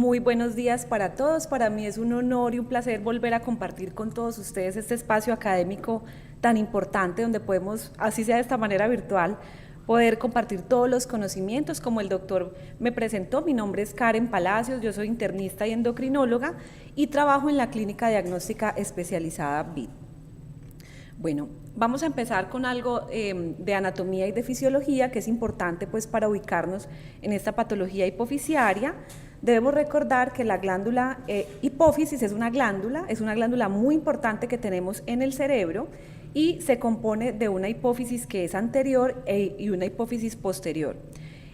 Muy buenos días para todos. Para mí es un honor y un placer volver a compartir con todos ustedes este espacio académico tan importante donde podemos, así sea de esta manera virtual, poder compartir todos los conocimientos. Como el doctor me presentó, mi nombre es Karen Palacios, yo soy internista y endocrinóloga y trabajo en la Clínica Diagnóstica Especializada BID. Bueno, vamos a empezar con algo de anatomía y de fisiología que es importante pues para ubicarnos en esta patología hipofisiaria. Debemos recordar que la glándula hipófisis es una glándula muy importante que tenemos en el cerebro y se compone de una hipófisis que es anterior y una hipófisis posterior.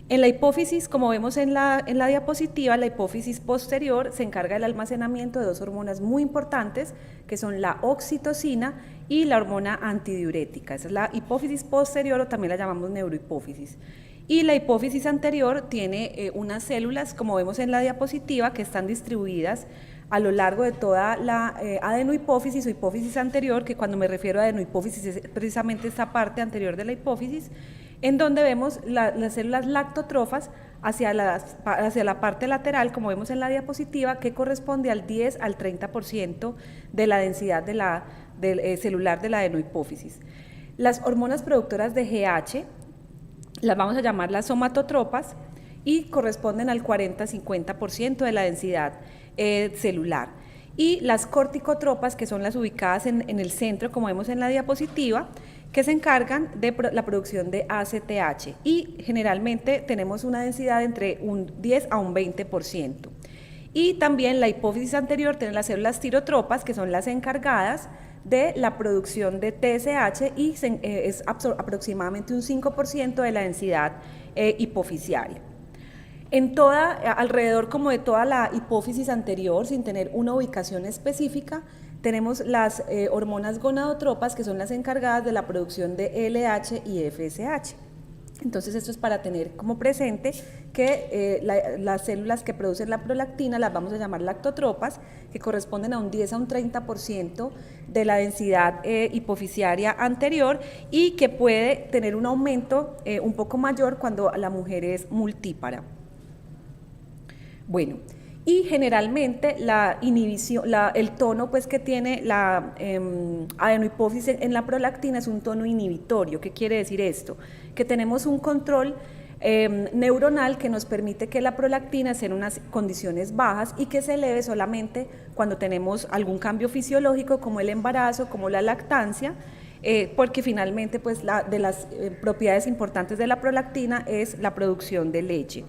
En la hipófisis, como vemos en la diapositiva, la hipófisis posterior se encarga del almacenamiento de dos hormonas muy importantes, que son la oxitocina y la hormona antidiurética. Esa es la hipófisis posterior o también la llamamos neurohipófisis. Y la hipófisis anterior tiene unas células, como vemos en la diapositiva, que están distribuidas a lo largo de toda la adenohipófisis o hipófisis anterior, que cuando me refiero a adenohipófisis es precisamente esta parte anterior de la hipófisis, en donde vemos las células lactotrofas hacia la parte lateral, como vemos en la diapositiva, que corresponde al 10 al 30% de la densidad celular de la adenohipófisis. Las hormonas productoras de GH las vamos a llamar las somatotropas y corresponden al 40-50% de la densidad celular. Y las corticotropas, que son las ubicadas en el centro, como vemos en la diapositiva, que se encargan de la producción de ACTH y generalmente tenemos una densidad entre un 10 a un 20%. Y también la hipófisis anterior tiene las células tirotropas, que son las encargadas de la producción de TSH y es aproximadamente un 5% de la densidad hipofisiaria. Alrededor como de toda la hipófisis anterior, sin tener una ubicación específica, tenemos las hormonas gonadotropas, que son las encargadas de la producción de LH y FSH. Entonces esto es para tener como presente que las células que producen la prolactina las vamos a llamar lactotropas, que corresponden a un 10 a un 30% de la densidad hipofisiaria anterior y que puede tener un aumento un poco mayor cuando la mujer es multípara. Bueno, y generalmente la inhibición, el tono pues que tiene la adenohipófisis en la prolactina es un tono inhibitorio. ¿Qué quiere decir esto? Que tenemos un control neuronal que nos permite que la prolactina esté en unas condiciones bajas y que se eleve solamente cuando tenemos algún cambio fisiológico como el embarazo, como la lactancia, porque finalmente pues de las propiedades importantes de la prolactina es la producción de leche.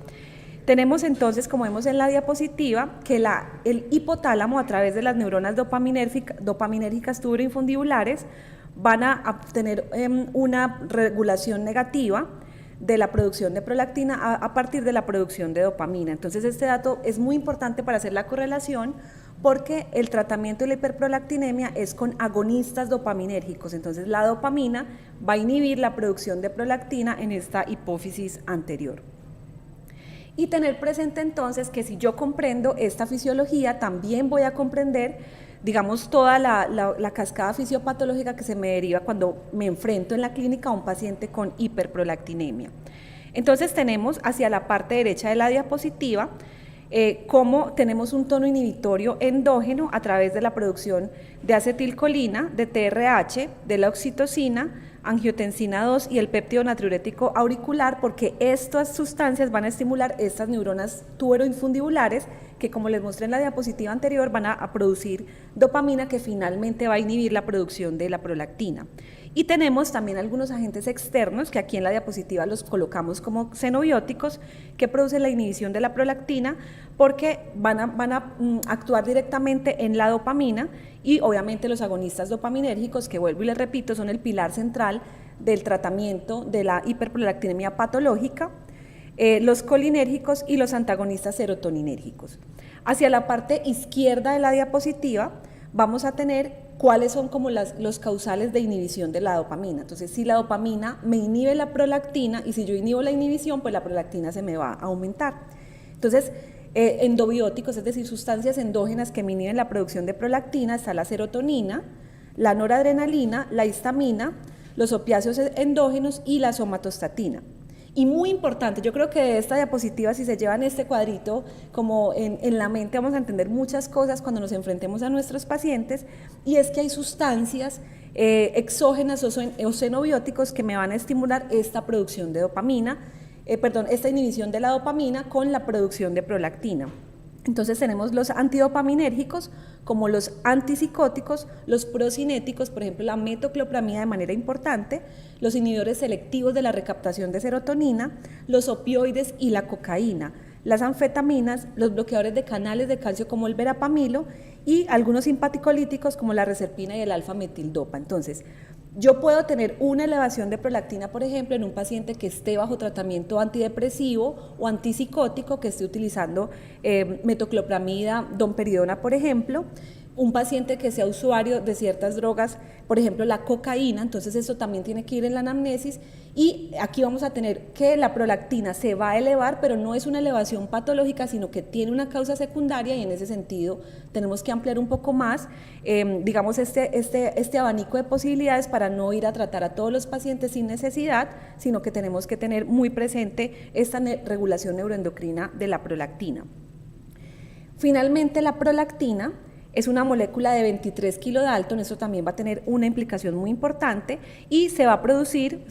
Tenemos entonces, como vemos en la diapositiva, que el hipotálamo a través de las neuronas dopaminérgicas tuberoinfundibulares van a tener una regulación negativa de la producción de prolactina a partir de la producción de dopamina. Entonces este dato es muy importante para hacer la correlación porque el tratamiento de la hiperprolactinemia es con agonistas dopaminérgicos. Entonces la dopamina va a inhibir la producción de prolactina en esta hipófisis anterior. Y tener presente entonces que si yo comprendo esta fisiología, también voy a comprender, digamos, toda la cascada fisiopatológica que se me deriva cuando me enfrento en la clínica a un paciente con hiperprolactinemia. Entonces tenemos hacia la parte derecha de la diapositiva cómo tenemos un tono inhibitorio endógeno a través de la producción de acetilcolina, de TRH, de la oxitocina, angiotensina 2 y el péptido natriurético auricular, porque estas sustancias van a estimular estas neuronas tuberoinfundibulares que, como les mostré en la diapositiva anterior, van a producir dopamina que finalmente va a inhibir la producción de la prolactina. Y tenemos también algunos agentes externos que aquí en la diapositiva los colocamos como xenobióticos que producen la inhibición de la prolactina porque van a actuar directamente en la dopamina y obviamente los agonistas dopaminérgicos, que vuelvo y les repito, son el pilar central del tratamiento de la hiperprolactinemia patológica, los colinérgicos y los antagonistas serotoninérgicos. Hacia la parte izquierda de la diapositiva vamos a tener cuáles son como los causales de inhibición de la dopamina. Entonces, si la dopamina me inhibe la prolactina y si yo inhibo la inhibición, pues la prolactina se me va a aumentar. Entonces, endobióticos, es decir, sustancias endógenas que me inhiben la producción de prolactina, está la serotonina, la noradrenalina, la histamina, los opiáceos endógenos y la somatostatina. Y muy importante, yo creo que de esta diapositiva, si se llevan este cuadrito como en la mente, vamos a entender muchas cosas cuando nos enfrentemos a nuestros pacientes, y es que hay sustancias exógenas o xenobióticos que me van a estimular esta producción de dopamina, esta inhibición de la dopamina con la producción de prolactina. Entonces tenemos los antidopaminérgicos como los antipsicóticos, los procinéticos, por ejemplo la metoclopramida de manera importante, los inhibidores selectivos de la recaptación de serotonina, los opioides y la cocaína, las anfetaminas, los bloqueadores de canales de calcio como el verapamilo y algunos simpaticolíticos como la reserpina y el alfa-metildopa. Entonces, yo puedo tener una elevación de prolactina, por ejemplo, en un paciente que esté bajo tratamiento antidepresivo o antipsicótico, que esté utilizando metoclopramida, domperidona, por ejemplo, un paciente que sea usuario de ciertas drogas, por ejemplo la cocaína, entonces eso también tiene que ir en la anamnesis, y aquí vamos a tener que la prolactina se va a elevar, pero no es una elevación patológica, sino que tiene una causa secundaria, y en ese sentido tenemos que ampliar un poco más, digamos, este abanico de posibilidades para no ir a tratar a todos los pacientes sin necesidad, sino que tenemos que tener muy presente esta regulación neuroendocrina de la prolactina. Finalmente, la prolactina es una molécula de 23 kilodalton, eso también va a tener una implicación muy importante, y se va a producir,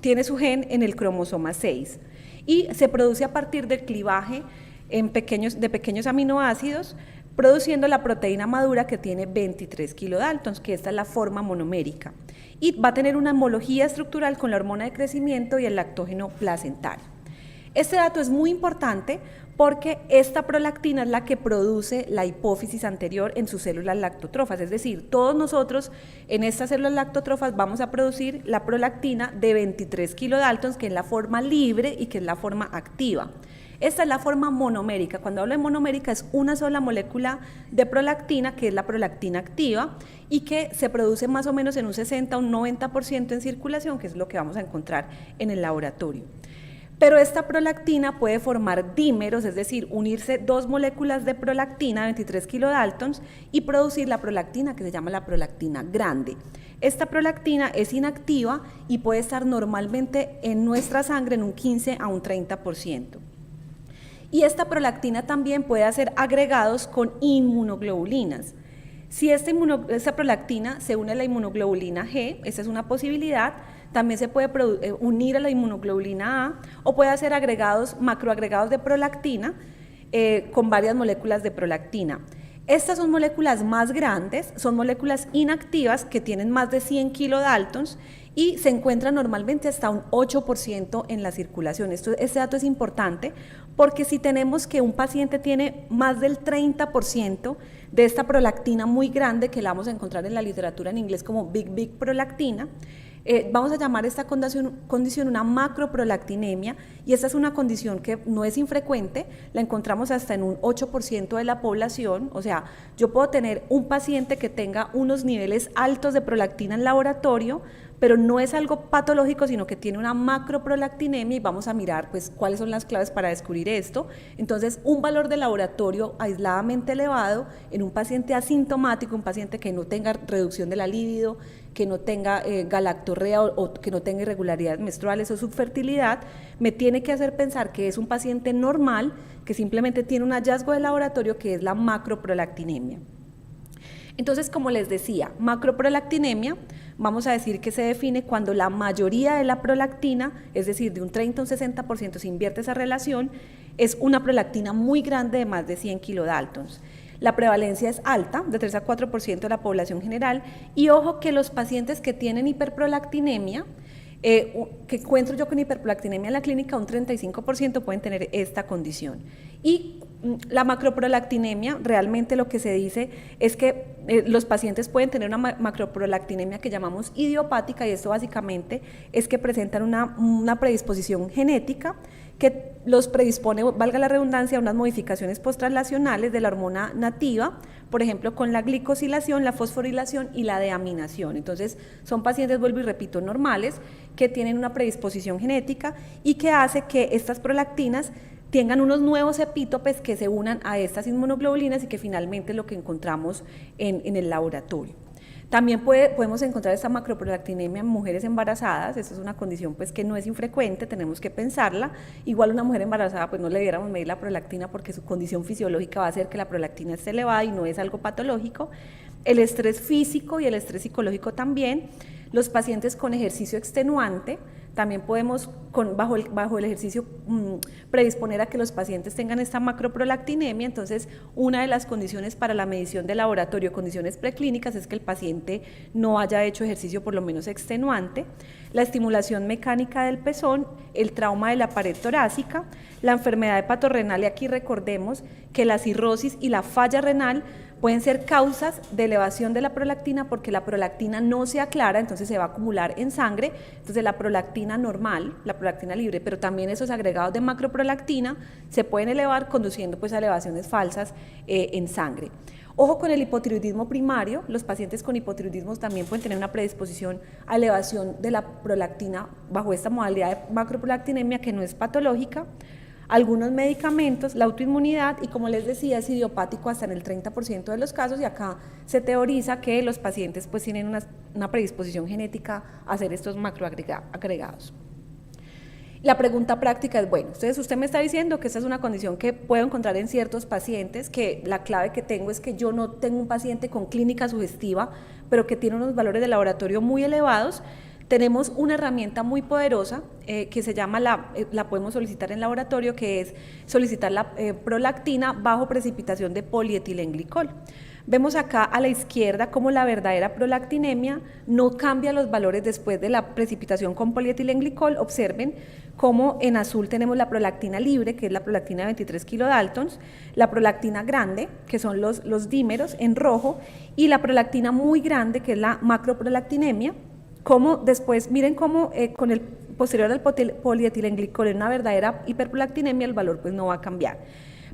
tiene su gen en el cromosoma 6, y se produce a partir del clivaje de pequeños aminoácidos, produciendo la proteína madura que tiene 23 kilodaltons, que esta es la forma monomérica, y va a tener una homología estructural con la hormona de crecimiento y el lactógeno placentario. Este dato es muy importante porque esta prolactina es la que produce la hipófisis anterior en sus células lactótrofas, es decir, todos nosotros en estas células lactótrofas vamos a producir la prolactina de 23 kilodaltons, que es la forma libre y que es la forma activa. Esta es la forma monomérica. Cuando hablo de monomérica es una sola molécula de prolactina, que es la prolactina activa, y que se produce más o menos en un 60 o un 90% en circulación, que es lo que vamos a encontrar en el laboratorio. Pero esta prolactina puede formar dímeros, es decir, unirse dos moléculas de prolactina, 23 kilodaltons, y producir la prolactina que se llama la prolactina grande. Esta prolactina es inactiva y puede estar normalmente en nuestra sangre en un 15 a un 30%. Y esta prolactina también puede hacer agregados con inmunoglobulinas. Si esta prolactina se une a la inmunoglobulina G, esa es una posibilidad. También se puede unir a la inmunoglobulina A, o puede hacer macroagregados de prolactina con varias moléculas de prolactina. Estas son moléculas más grandes, son moléculas inactivas que tienen más de 100 kilodaltons y se encuentran normalmente hasta un 8% en la circulación. Este dato es importante porque si tenemos que un paciente tiene más del 30% de esta prolactina muy grande, que la vamos a encontrar en la literatura en inglés como big prolactina, vamos a llamar esta condición una macroprolactinemia, y esta es una condición que no es infrecuente, la encontramos hasta en un 8% de la población. O sea, yo puedo tener un paciente que tenga unos niveles altos de prolactina en laboratorio, pero no es algo patológico, sino que tiene una macroprolactinemia, y vamos a mirar pues cuáles son las claves para descubrir esto. Entonces, un valor de laboratorio aisladamente elevado en un paciente asintomático, un paciente que no tenga reducción de la libido, que no tenga galactorrea o que no tenga irregularidades menstruales o subfertilidad, me tiene que hacer pensar que es un paciente normal, que simplemente tiene un hallazgo de laboratorio que es la macroprolactinemia. Entonces, como les decía, macroprolactinemia, vamos a decir que se define cuando la mayoría de la prolactina, es decir, de un 30 a un 60% se invierte esa relación, es una prolactina muy grande de más de 100 kilodaltons. La prevalencia es alta, de 3 a 4% de la población general, y ojo que los pacientes que tienen hiperprolactinemia, que encuentro yo con hiperprolactinemia en la clínica, un 35% pueden tener esta condición. Y la macroprolactinemia, realmente lo que se dice es que los pacientes pueden tener una macroprolactinemia que llamamos idiopática, y esto básicamente es que presentan una predisposición genética que los predispone, valga la redundancia, a unas modificaciones postraslacionales de la hormona nativa, por ejemplo, con la glicosilación, la fosforilación y la deaminación. Entonces, son pacientes, vuelvo y repito, normales, que tienen una predisposición genética y que hace que estas prolactinas tengan unos nuevos epítopes que se unan a estas inmunoglobulinas, y que finalmente es lo que encontramos en el laboratorio. También podemos encontrar esta macroprolactinemia en mujeres embarazadas. Esta es una condición pues que no es infrecuente, tenemos que pensarla. Igual una mujer embarazada pues no le debiéramos medir la prolactina porque su condición fisiológica va a hacer que la prolactina esté elevada y no es algo patológico. El estrés físico y el estrés psicológico también. Los pacientes con ejercicio extenuante, también podemos bajo el ejercicio predisponer a que los pacientes tengan esta macroprolactinemia. Entonces, una de las condiciones para la medición de laboratorio, condiciones preclínicas, es que el paciente no haya hecho ejercicio por lo menos extenuante. La estimulación mecánica del pezón, el trauma de la pared torácica, la enfermedad hepatorrenal, y aquí recordemos que la cirrosis y la falla renal pueden ser causas de elevación de la prolactina porque la prolactina no se aclara, entonces se va a acumular en sangre. Entonces la prolactina normal, la prolactina libre, pero también esos agregados de macroprolactina se pueden elevar conduciendo pues a elevaciones falsas en sangre. Ojo con el hipotiroidismo primario, los pacientes con hipotiroidismo también pueden tener una predisposición a elevación de la prolactina bajo esta modalidad de macroprolactinemia que no es patológica. Algunos medicamentos, la autoinmunidad, y como les decía, es idiopático hasta en el 30% de los casos, y acá se teoriza que los pacientes pues tienen una predisposición genética a hacer estos macroagregados. La pregunta práctica es, bueno, entonces usted me está diciendo que esta es una condición que puedo encontrar en ciertos pacientes, que la clave que tengo es que yo no tengo un paciente con clínica sugestiva, pero que tiene unos valores de laboratorio muy elevados. Tenemos una herramienta muy poderosa que se llama, la podemos solicitar en laboratorio, que es solicitar la prolactina bajo precipitación de polietilenglicol. Vemos acá a la izquierda cómo la verdadera prolactinemia no cambia los valores después de la precipitación con polietilenglicol. Observen cómo en azul tenemos la prolactina libre, que es la prolactina de 23 kilodaltons, la prolactina grande, que son los dímeros en rojo, y la prolactina muy grande, que es la macroprolactinemia. Como después, miren cómo con el posterior al polietilenglicol en una verdadera hiperprolactinemia el valor pues no va a cambiar.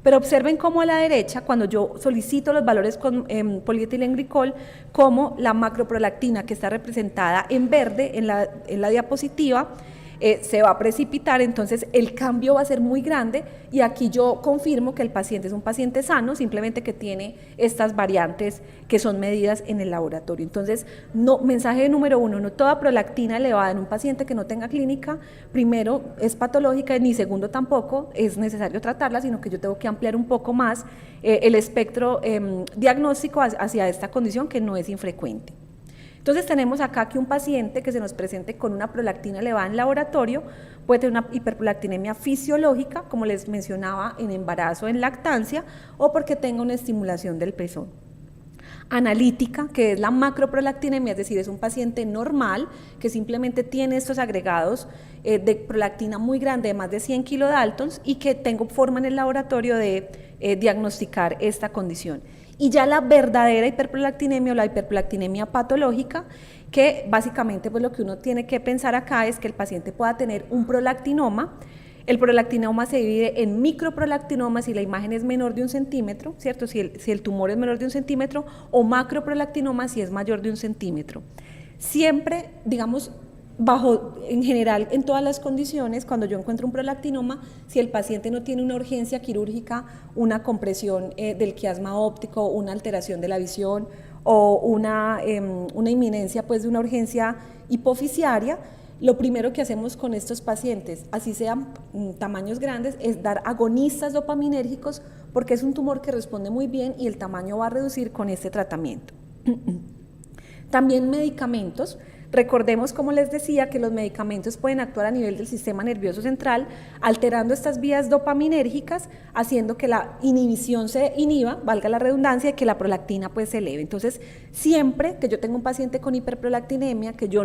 Pero observen cómo a la derecha, cuando yo solicito los valores con polietilenglicol, como la macroprolactina, que está representada en verde en la diapositiva, se va a precipitar. Entonces el cambio va a ser muy grande, y aquí yo confirmo que el paciente es un paciente sano, simplemente que tiene estas variantes que son medidas en el laboratorio. Entonces, mensaje número 1, no toda prolactina elevada en un paciente que no tenga clínica, primero, es patológica, ni segundo, tampoco es necesario tratarla, sino que yo tengo que ampliar un poco más el espectro diagnóstico hacia esta condición que no es infrecuente. Entonces tenemos acá que un paciente que se nos presente con una prolactina elevada en laboratorio puede tener una hiperprolactinemia fisiológica, como les mencionaba, en embarazo, en lactancia, o porque tenga una estimulación del pezón. Analítica, que es la macroprolactinemia, es decir, es un paciente normal que simplemente tiene estos agregados de prolactina muy grande, de más de 100 kilodaltons, y que tengo forma en el laboratorio de diagnosticar esta condición. Y ya la verdadera hiperprolactinemia o la hiperprolactinemia patológica, que básicamente pues lo que uno tiene que pensar acá es que el paciente pueda tener un prolactinoma. El prolactinoma se divide en microprolactinoma si la imagen es menor de 1 centímetro, ¿cierto? Si el tumor es menor de 1 centímetro, o macroprolactinoma si es mayor de 1 centímetro. Siempre, digamos, en general, en todas las condiciones, cuando yo encuentro un prolactinoma, si el paciente no tiene una urgencia quirúrgica, una compresión del quiasma óptico, una alteración de la visión o una inminencia pues, de una urgencia hipofisiaria, lo primero que hacemos con estos pacientes, así sean tamaños grandes, es dar agonistas dopaminérgicos, porque es un tumor que responde muy bien y el tamaño va a reducir con este tratamiento. También medicamentos. Recordemos, como les decía, que los medicamentos pueden actuar a nivel del sistema nervioso central, alterando estas vías dopaminérgicas, haciendo que la inhibición se inhiba, valga la redundancia, y que la prolactina pues se eleve. Entonces, siempre que yo tengo un paciente con hiperprolactinemia, que yo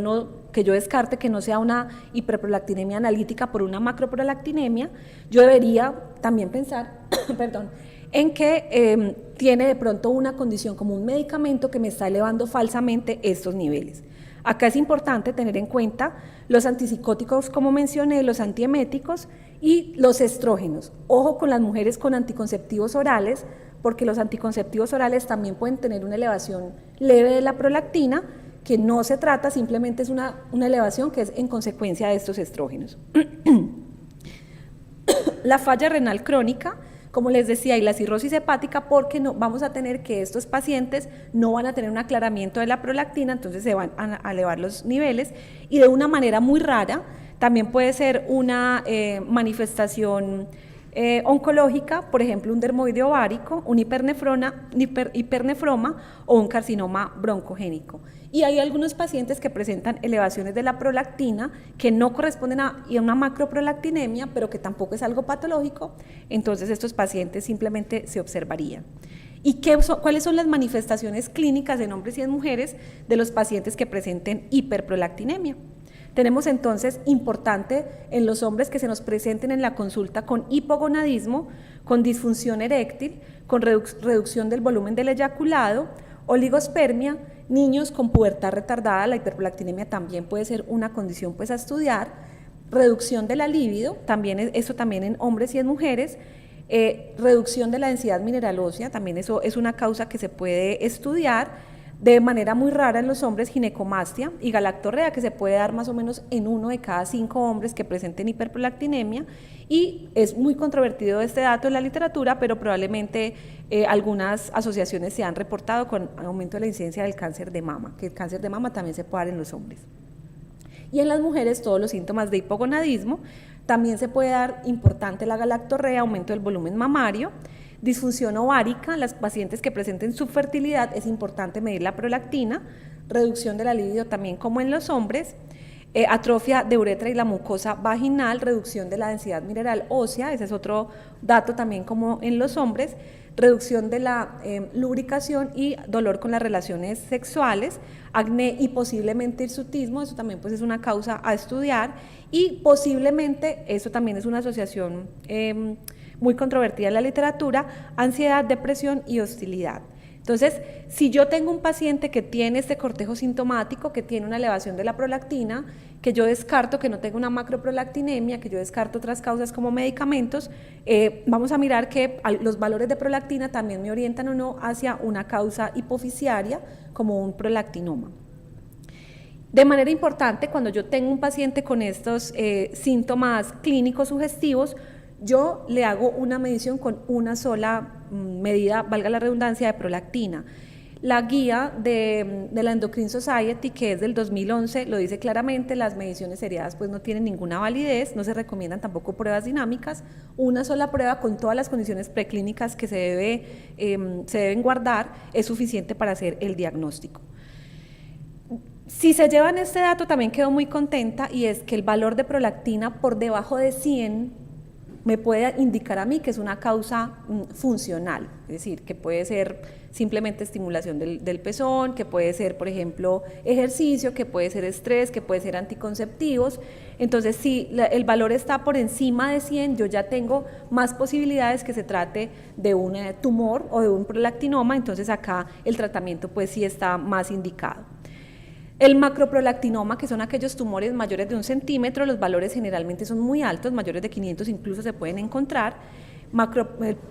descarte que no sea una hiperprolactinemia analítica por una macroprolactinemia, yo debería también pensar, perdón, en que tiene de pronto una condición como un medicamento que me está elevando falsamente estos niveles. Acá es importante tener en cuenta los antipsicóticos, como mencioné, los antieméticos y los estrógenos. Ojo con las mujeres con anticonceptivos orales, porque los anticonceptivos orales también pueden tener una elevación leve de la prolactina, que no se trata, simplemente es una elevación que es en consecuencia de estos estrógenos. La falla renal crónica, como les decía, y la cirrosis hepática, porque no, vamos a tener que estos pacientes no van a tener un aclaramiento de la prolactina, entonces se van a elevar los niveles, y de una manera muy rara, también puede ser una manifestación oncológica, por ejemplo, un dermoide ovárico, un hipernefroma o un carcinoma broncogénico. Y hay algunos pacientes que presentan elevaciones de la prolactina que no corresponden a una macroprolactinemia, pero que tampoco es algo patológico, entonces estos pacientes simplemente se observarían. ¿Y cuáles son las manifestaciones clínicas en hombres y en mujeres de los pacientes que presenten hiperprolactinemia? Tenemos entonces importante en los hombres que se nos presenten en la consulta con hipogonadismo, con disfunción eréctil, con reducción del volumen del eyaculado, oligospermia, niños con pubertad retardada, la hiperprolactinemia también puede ser una condición pues a estudiar, reducción de la libido, eso también en hombres y en mujeres, reducción de la densidad mineral ósea, también eso es una causa que se puede estudiar. De manera muy rara en los hombres, ginecomastia y galactorrea, que se puede dar más o menos en 1 de cada 5 hombres que presenten hiperprolactinemia, y es muy controvertido este dato en la literatura, pero probablemente algunas asociaciones se han reportado con aumento de la incidencia del cáncer de mama, que el cáncer de mama también se puede dar en los hombres. Y en las mujeres todos los síntomas de hipogonadismo, también se puede dar importante la galactorrea, aumento del volumen mamario, disfunción ovárica, las pacientes que presenten subfertilidad es importante medir la prolactina, reducción de la libido también como en los hombres, atrofia de uretra y la mucosa vaginal, reducción de la densidad mineral ósea, ese es otro dato también como en los hombres, reducción de la lubricación y dolor con las relaciones sexuales, acné y posiblemente hirsutismo, eso también pues es una causa a estudiar, y posiblemente, eso también es una asociación muy controvertida en la literatura, ansiedad, depresión y hostilidad. Entonces, si yo tengo un paciente que tiene este cortejo sintomático, que tiene una elevación de la prolactina, que yo descarto que no tenga una macroprolactinemia, que yo descarto otras causas como medicamentos, vamos a mirar que los valores de prolactina también me orientan o no hacia una causa hipofisiaria como un prolactinoma. De manera importante, cuando yo tengo un paciente con estos síntomas clínicos sugestivos, yo le hago una medición con una sola medida, valga la redundancia, de prolactina. La guía de la Endocrine Society, que es del 2011, lo dice claramente, las mediciones seriadas pues no tienen ninguna validez, no se recomiendan tampoco pruebas dinámicas, una sola prueba con todas las condiciones preclínicas que se deben guardar es suficiente para hacer el diagnóstico. Si se llevan este dato también quedo muy contenta, y es que el valor de prolactina por debajo de 100 me puede indicar a mí que es una causa funcional, es decir, que puede ser simplemente estimulación del pezón, que puede ser, por ejemplo, ejercicio, que puede ser estrés, que puede ser anticonceptivos. Entonces, si el valor está por encima de 100, yo ya tengo más posibilidades que se trate de un tumor o de un prolactinoma, entonces acá el tratamiento pues sí está más indicado. El macroprolactinoma, que son aquellos tumores mayores de 1 centímetro, los valores generalmente son muy altos, mayores de 500 incluso se pueden encontrar,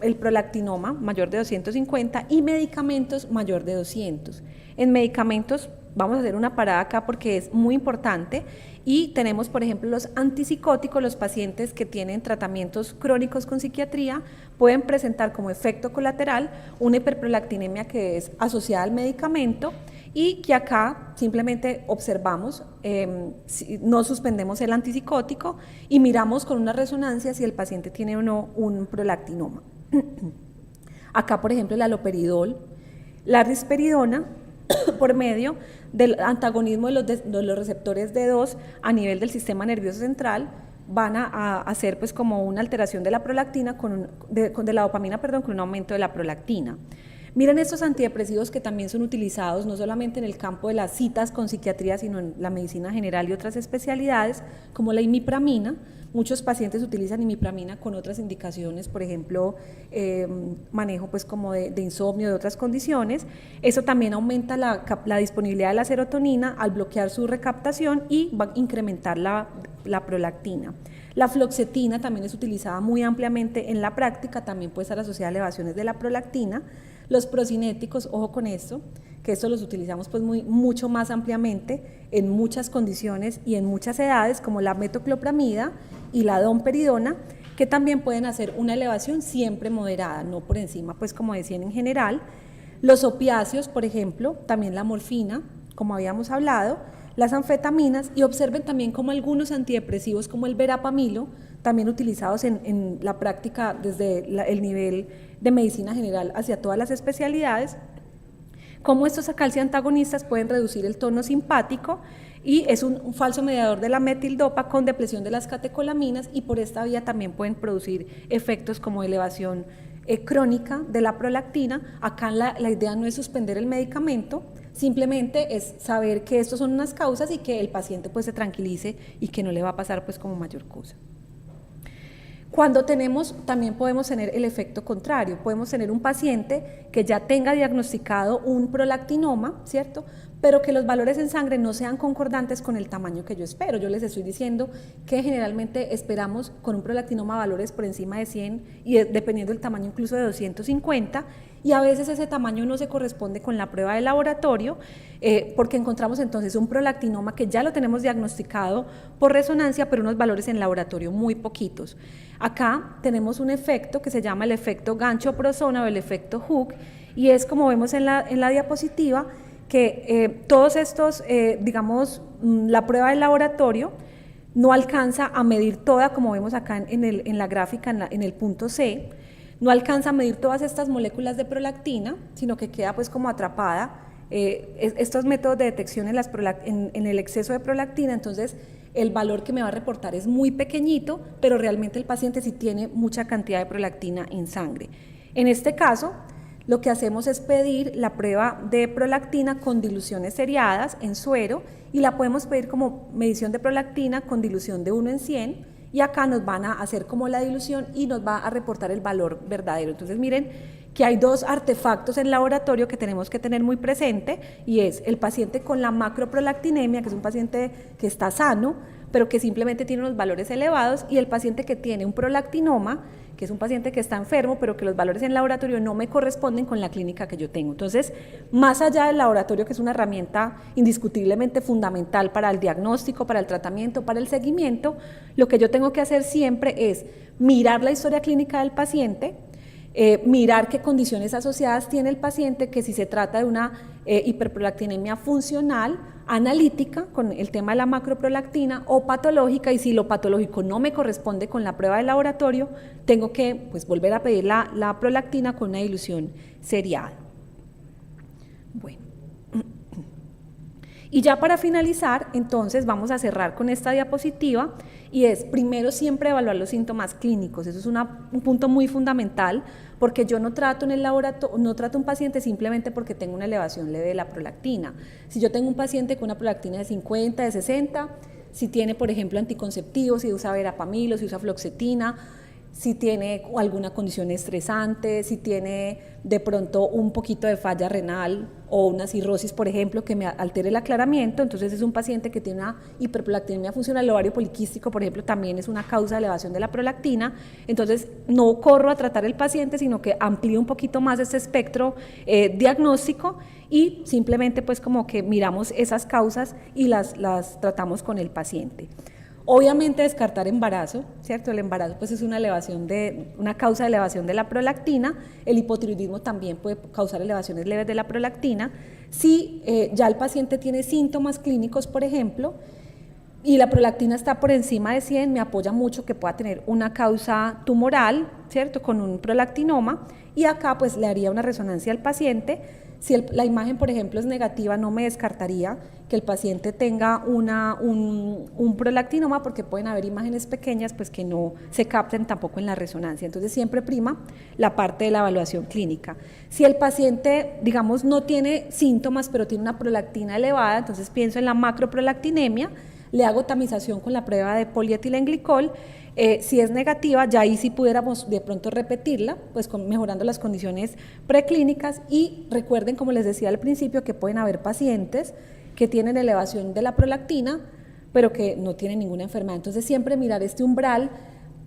el prolactinoma mayor de 250 y medicamentos mayor de 200. En medicamentos vamos a hacer una parada acá porque es muy importante, y tenemos por ejemplo los antipsicóticos. Los pacientes que tienen tratamientos crónicos con psiquiatría pueden presentar como efecto colateral una hiperprolactinemia que es asociada al medicamento, y que acá simplemente observamos, no suspendemos el antipsicótico y miramos con una resonancia si el paciente tiene o no un prolactinoma. Acá, por ejemplo, el haloperidol, la risperidona, por medio del antagonismo de los receptores D2 a nivel del sistema nervioso central, van a hacer pues como una alteración de la prolactina, de la dopamina, perdón, con un aumento de la prolactina. Miren estos antidepresivos que también son utilizados no solamente en el campo de las citas con psiquiatría, sino en la medicina general y otras especialidades, como la imipramina. Muchos pacientes utilizan imipramina con otras indicaciones, por ejemplo, manejo pues como de insomnio, de otras condiciones. Eso también aumenta la disponibilidad de la serotonina al bloquear su recaptación y va a incrementar la prolactina. La fluoxetina también es utilizada muy ampliamente en la práctica, también puede estar asociada a elevaciones de la prolactina. Los procinéticos, ojo con esto, que estos los utilizamos pues mucho más ampliamente en muchas condiciones y en muchas edades, como la metoclopramida y la domperidona, que también pueden hacer una elevación siempre moderada, no por encima, pues como decían en general. Los opiáceos, por ejemplo, también la morfina, como habíamos hablado, las anfetaminas, y observen también como algunos antidepresivos como el verapamilo, también utilizados en la práctica desde el nivel de medicina general hacia todas las especialidades, cómo estos calciantagonistas pueden reducir el tono simpático y es un falso mediador de la metildopa con depresión de las catecolaminas, y por esta vía también pueden producir efectos como elevación crónica de la prolactina. Acá la idea no es suspender el medicamento, simplemente es saber que estos son unas causas y que el paciente pues se tranquilice y que no le va a pasar pues como mayor cosa. Cuando también podemos tener el efecto contrario, podemos tener un paciente que ya tenga diagnosticado un prolactinoma, ¿cierto? Pero que los valores en sangre no sean concordantes con el tamaño que yo espero. Yo les estoy diciendo que generalmente esperamos con un prolactinoma valores por encima de 100 y dependiendo del tamaño incluso de 250, y a veces ese tamaño no se corresponde con la prueba de laboratorio, porque encontramos entonces un prolactinoma que ya lo tenemos diagnosticado por resonancia, pero unos valores en laboratorio muy poquitos. Acá tenemos un efecto que se llama el efecto gancho-prozona o el efecto Hooke, y es como vemos en la diapositiva, que todos estos, la prueba del laboratorio no alcanza a medir toda, como vemos acá en la gráfica, en el punto C, no alcanza a medir todas estas moléculas de prolactina, sino que queda pues como atrapada. Estos métodos de detección en el exceso de prolactina, entonces el valor que me va a reportar es muy pequeñito, pero realmente el paciente sí tiene mucha cantidad de prolactina en sangre. En este caso, lo que hacemos es pedir la prueba de prolactina con diluciones seriadas en suero, y la podemos pedir como medición de prolactina con dilución de 1 en 100, y acá nos van a hacer como la dilución y nos va a reportar el valor verdadero. Entonces miren que hay dos artefactos en laboratorio que tenemos que tener muy presente, y es el paciente con la macroprolactinemia, que es un paciente que está sano, pero que simplemente tiene unos valores elevados, y el paciente que tiene un prolactinoma, que es un paciente que está enfermo, pero que los valores en laboratorio no me corresponden con la clínica que yo tengo. Entonces, más allá del laboratorio, que es una herramienta indiscutiblemente fundamental para el diagnóstico, para el tratamiento, para el seguimiento, lo que yo tengo que hacer siempre es mirar la historia clínica del paciente, mirar qué condiciones asociadas tiene el paciente, que si se trata de una hiperprolactinemia funcional, analítica, con el tema de la macroprolactina, o patológica, y si lo patológico no me corresponde con la prueba de laboratorio, tengo que pues, volver a pedir la prolactina con una dilución seriada. Bueno. Y ya para finalizar, entonces vamos a cerrar con esta diapositiva, y es primero siempre evaluar los síntomas clínicos. Eso es un punto muy fundamental, porque yo no trato en el laboratorio, no trato un paciente simplemente porque tengo una elevación leve de la prolactina. Si yo tengo un paciente con una prolactina de 50, de 60, si tiene por ejemplo anticonceptivos, si usa verapamilo, si usa fluoxetina, si tiene alguna condición estresante, si tiene de pronto un poquito de falla renal o una cirrosis, por ejemplo, que me altere el aclaramiento, entonces es un paciente que tiene una hiperprolactinemia funcional. El ovario poliquístico, por ejemplo, también es una causa de elevación de la prolactina, entonces no corro a tratar el paciente, sino que amplío un poquito más este espectro diagnóstico, y simplemente pues como que miramos esas causas y las tratamos con el paciente. Obviamente descartar embarazo, ¿cierto? El embarazo pues es una causa de elevación de la prolactina. El hipotiroidismo también puede causar elevaciones leves de la prolactina. Si ya el paciente tiene síntomas clínicos, por ejemplo, y la prolactina está por encima de 100, me apoya mucho que pueda tener una causa tumoral, ¿cierto? Con un prolactinoma, y acá pues le haría una resonancia al paciente. Si la imagen, por ejemplo, es negativa, no me descartaría que el paciente tenga un prolactinoma, porque pueden haber imágenes pequeñas pues que no se capten tampoco en la resonancia. Entonces siempre prima la parte de la evaluación clínica. Si el paciente, digamos, no tiene síntomas, pero tiene una prolactina elevada, entonces pienso en la macroprolactinemia, le hago tamización con la prueba de polietilenglicol. Si es negativa, ya ahí sí pudiéramos de pronto repetirla, pues mejorando las condiciones preclínicas. Y recuerden, como les decía al principio, que pueden haber pacientes que tienen elevación de la prolactina, pero que no tienen ninguna enfermedad. Entonces siempre mirar este umbral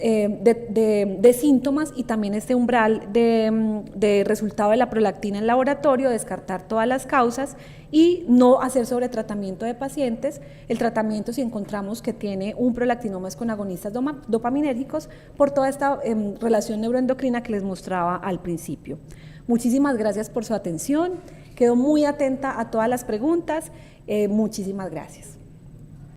de síntomas y también este umbral de resultado de la prolactina en laboratorio, descartar todas las causas y no hacer sobretratamiento de pacientes. El tratamiento, si encontramos que tiene un prolactinoma, con agonistas dopaminérgicos por toda esta relación neuroendocrina que les mostraba al principio. Muchísimas gracias por su atención. Quedo muy atenta a todas las preguntas. Muchísimas gracias.